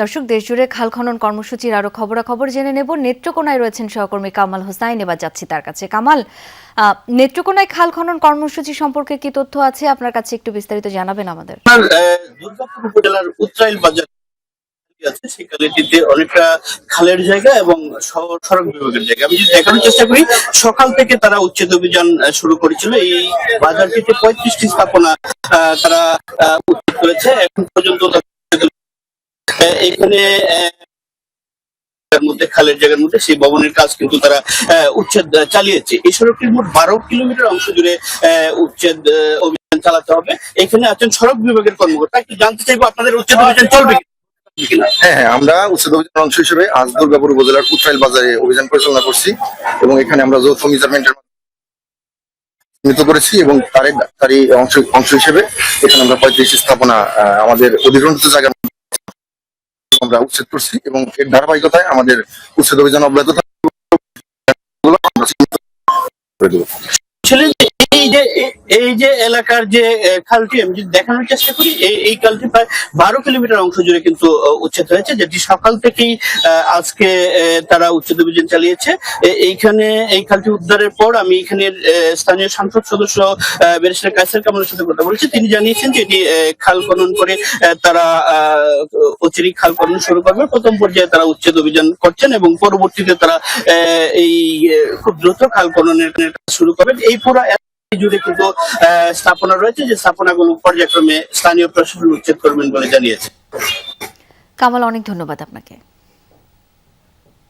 দর্শক, দেশজুড়ে খাল খনন কর্মসূচির আরো খবরাখবর জেনে নেব। নেত্রকোনায় রয়েছেন সহকর্মী কামাল হোসাইন, এবার যাচ্ছি তার কাছে। কামাল, নেত্রকোনায় খাল খনন কর্মসূচি সম্পর্কে কি তথ্য আছে আপনার কাছে, একটু বিস্তারিত জানাবেন আমাদের। দুর্গাপুর উপজেলার উত্তরাইল বাজার আছে, সেখানে অনেকটা খালের জায়গা এবং সড়ক বিভাগের জায়গা। আমি যদি দেখানোর চেষ্টা করি, সকাল থেকে তারা উচ্ছেদ অভিযান শুরু করেছিল। এই বাজারটিতে 35টি স্থাপনা তারা উচ্ছেদ করেছে। এখন পর্যন্ত এখানে খালের জায়গার মধ্যে সেই ভবনের কাজ কিন্তু তারা উচ্ছেদ চালিয়েছে। এই সড়কটির মোট 12 কিলোমিটার অংশ জুড়ে উচ্ছেদ অভিযান চালাতে হবে। এখানে আছেন সড়ক বিভাগের কর্মকর্তা। একটু জানতে চাইবো, আপনাদের উচ্ছেদ অভিযান চলবে কিনা? হ্যাঁ, আমরা উচ্ছেদ অভিযানের অংশ হিসেবে আজ দুর্গাপুর উপজেলার উত্তরাইল বাজারে অভিযান পরিচালনা করছি এবং এখানে আমরা যৌথ মেজারমেন্টের করেছি এবং তারই অংশ হিসেবে এখানে আমরা 35 স্থাপনা আমাদের অধিগ্রহণিত জায়গা আমরা উচ্ছেদ করছি এবং এর ধারাবাহিকতায় আমাদের উচ্ছেদ অভিযান অব্যাহত থাকবে। এই যে এলাকার যে খালটি আমি যদি দেখানোর চেষ্টা করি, এই খালটি প্রায় 12 কিলোমিটার অংশ জুড়ে কিন্তু উচ্ছেদ হয়েছে, যেটি সকাল থেকেই আজকে তারা উচ্ছেদ অভিযান চালিয়েছে। এইখানে এই খালটি উদ্ধারের পর আমি এখানে স্থানীয় সংসদ সদস্য ব্যারিস্টার কায়েসার কামালের সাথে কথা বলেছি। তিনি জানিয়েছেন যে এটি খাল খনন করে তারা অচিরেই খাল খনন শুরু করবে। প্রথম পর্যায়ে তারা উচ্ছেদ অভিযান করছেন এবং পরবর্তীতে তারা এই খুব দ্রুত খাল খননের কাজ শুরু করবেন। এই পুরো জুড়ে কিন্তু স্থাপনা রয়েছে, যে স্থাপনাগুলো পর্যায়ক্রমে স্থানীয় প্রশাসন উচ্ছেদ করবেন বলে জানিয়েছে। কামাল, অনেক ধন্যবাদ আপনাকে।